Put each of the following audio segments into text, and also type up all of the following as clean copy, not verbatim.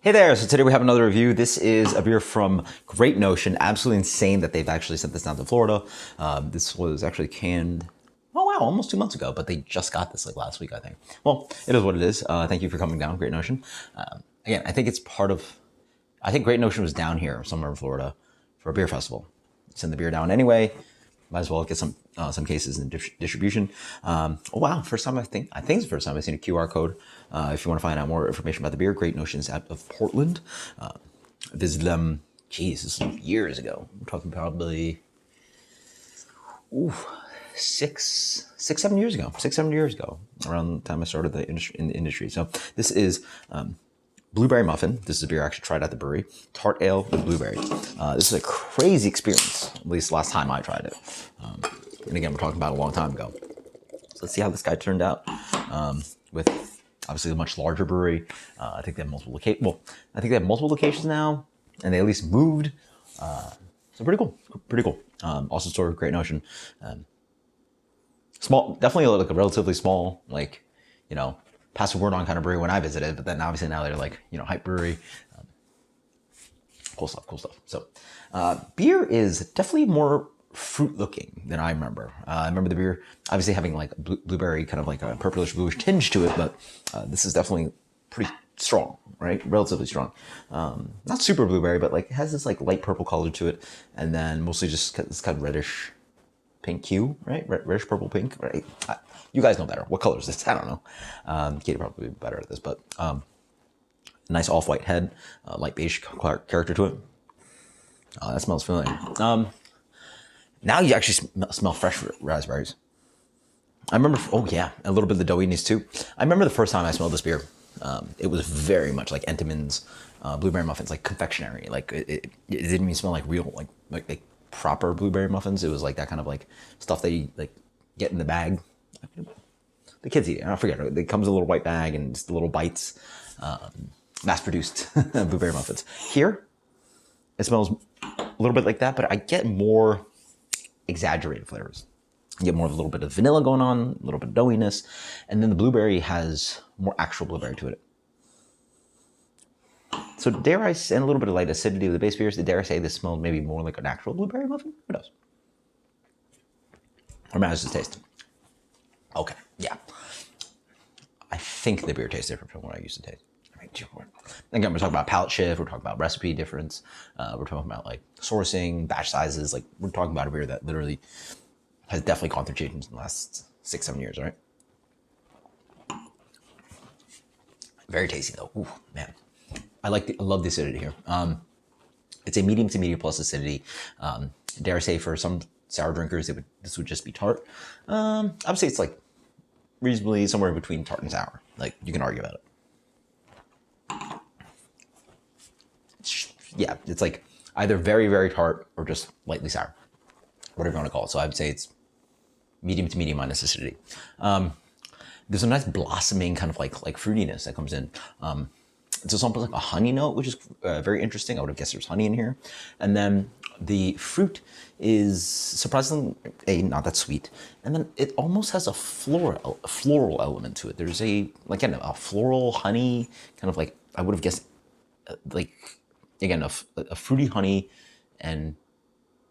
Hey there, so today we have another review. This is a beer from Great Notion. Absolutely insane that they've actually sent this down to Florida. This was actually canned, oh wow, almost 2 months ago, but they just got this like last week, I think. Well, it is what it is. Thank you for coming down, Great Notion. Again, I think it's part of, I think Great Notion was down here somewhere in Florida for a beer festival. Send the beer down anyway. Might as well get some cases in distribution. Oh wow, first time I think it's the first time I've seen a QR code. If you want to find out more information about the beer, Great Notion's out of Portland. Visited them, geez, this was years ago. I'm talking probably 7 years ago. 6-7 years ago, around the time I started in the industry. So this is Blueberry Muffin. This is a beer I actually tried at the brewery. Tart ale with blueberry. This is a crazy experience, at least last time I tried it. And again, we're talking about a long time ago. So let's see how this guy turned out. With obviously a much larger brewery. I think they have multiple locations. Well, I think they have multiple locations now, and they at least moved. So pretty cool. Pretty cool. Also stored with Great Notion. Small, definitely like a relatively small, like, you know, pass the word on kind of brewery when I visited, but then obviously now they're like, you know, hype brewery. Cool stuff. So beer is definitely more fruit looking than I remember. I remember the beer obviously having like blueberry, kind of like a purplish bluish tinge to it, but this is definitely pretty strong, right? Relatively strong. Not super blueberry, but like it has this like light purple color to it, and then mostly just this kind of reddish pink hue, right? Reddish purple pink, right? You guys know better. What color is this? I don't know. Katie probably be better at this, but nice off-white head, light beige character to it. That smells familiar. Now you actually smell fresh raspberries. I remember, oh yeah, a little bit of the doughiness too. I remember the first time I smelled this beer, it was very much like Entenmann's blueberry muffins, like confectionery. Like it didn't even smell like real, like proper blueberry muffins. It was like that kind of like stuff that you like get in the bag. The kids eat it. I forget it. It comes in a little white bag and just little bites. Mass-produced blueberry muffins. Here, it smells a little bit like that, but I get more exaggerated flavors. You get more of a little bit of vanilla going on, a little bit of doughiness, and then the blueberry has more actual blueberry to it. So dare I say, and a little bit of light acidity of the base beers, dare I say this smelled maybe more like an actual blueberry muffin? Who knows? Or how does this taste? Okay, yeah. I think the beer tastes different from what I used to taste. Again, we're talking about palate shift, we're talking about recipe difference, we're talking about like sourcing, batch sizes, like we're talking about a beer that literally has definitely gone through changes in the last 6-7 years, right? Very tasty though. Ooh, man. I love the acidity here. It's a medium to medium plus acidity. Dare I say for some sour drinkers, this would just be tart. I would say it's like reasonably somewhere between tart and sour. Like you can argue about it. Yeah, it's like either very, very tart or just lightly sour, whatever you want to call it. So I would say it's medium to medium minus acidity. There's a nice blossoming kind of like fruitiness that comes in. It's almost like a honey note, which is very interesting. I would have guessed there's honey in here. And then the fruit is surprisingly not that sweet. And then it almost has a floral element to it. There's a floral honey, kind of like, I would have guessed like, again, a fruity honey and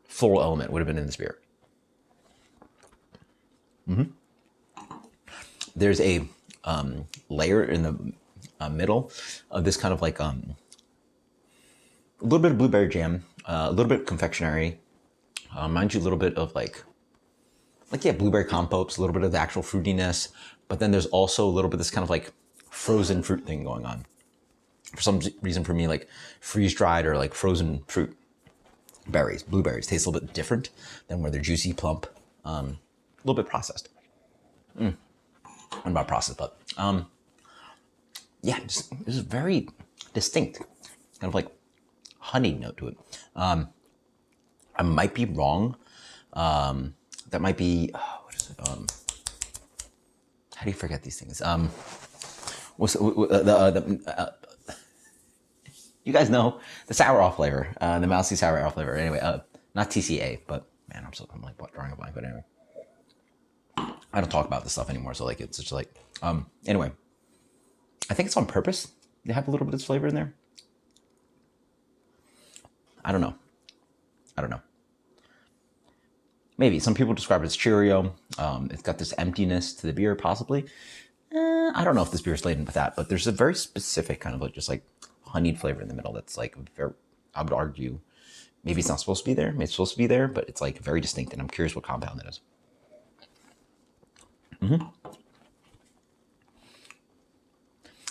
floral element would have been in this beer. There's a layer in the middle of this kind of like a little bit of blueberry jam, a little bit of confectionery, mind you, a little bit of like blueberry compotes, a little bit of the actual fruitiness, but then there's also a little bit of this kind of like frozen fruit thing going on. For some reason, for me, like freeze-dried or like frozen fruit blueberries taste a little bit different than where they're juicy, plump, a little bit processed. I'm not processed, but yeah, this is very distinct, kind of like honey note to it. I might be wrong. That might be, what is it? How do you forget these things? You guys know the sour off flavor, the mousy sour off flavor. Anyway, not TCA, but man, I'm like drawing a blank. But anyway, I don't talk about this stuff anymore. So like, it's just like, anyway, I think it's on purpose. They have a little bit of this flavor in there. I don't know. I don't know. Maybe some people describe it as Cheerio. It's got this emptiness to the beer, possibly. I don't know if this beer is laden with that, but there's a very specific kind of like just like honeyed flavor in the middle that's like very, I would argue, maybe it's not supposed to be there. Maybe it's supposed to be there, but it's like very distinct, and I'm curious what compound it is.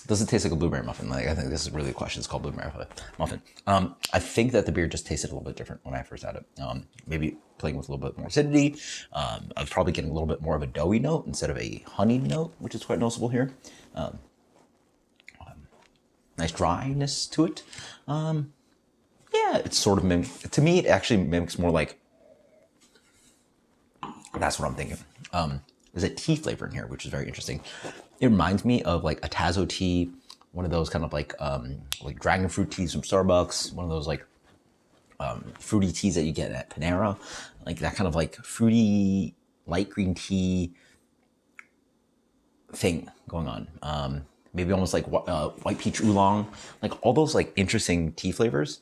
Does it taste like a blueberry muffin? Like, I think this is really the question. It's called blueberry muffin. I think that the beer just tasted a little bit different when I first had it. Maybe playing with a little bit more acidity. I was probably getting a little bit more of a doughy note instead of a honeyed note, which is quite noticeable here. Nice dryness to it. Yeah, it's sort of to me, it actually mimics more like, that's what I'm thinking. There's a tea flavor in here, which is very interesting. It reminds me of like a Tazo tea, one of those kind of like dragon fruit teas from Starbucks, one of those like fruity teas that you get at Panera, like that kind of like fruity light green tea thing going on. Maybe almost like white peach oolong, like all those like interesting tea flavors,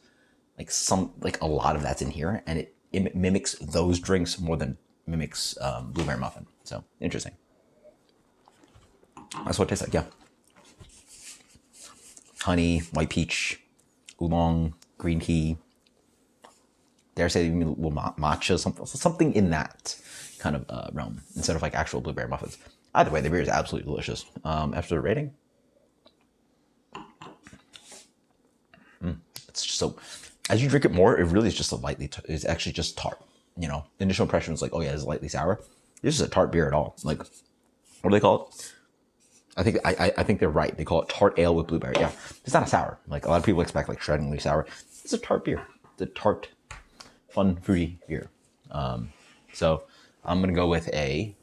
like a lot of that's in here, and it mimics those drinks more than mimics blueberry muffin. So interesting. That's what it tastes like. Yeah, honey, white peach, oolong, green tea. Dare I say even a little matcha, something in that kind of realm instead of like actual blueberry muffins. Either way, the beer is absolutely delicious. After the rating, it's just so. As you drink it more, it really is just it's actually just tart. You know, initial impression was like, oh yeah, it's lightly sour. This is a tart beer at all. Like, what do they call it? I think they're right. They call it tart ale with blueberry. Yeah, it's not a sour. Like a lot of people expect like shreddingly sour. It's a tart beer. It's a tart, fun, fruity beer. So I'm gonna go with a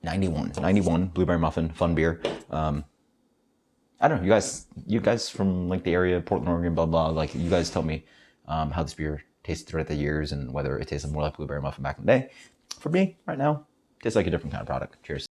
91 blueberry muffin, fun beer. I don't know, you guys from like the area, Portland, Oregon, blah blah. Like you guys tell me how this beer tasted throughout the years and whether it tasted more like blueberry muffin back in the day. For me, right now, tastes like a different kind of product. Cheers.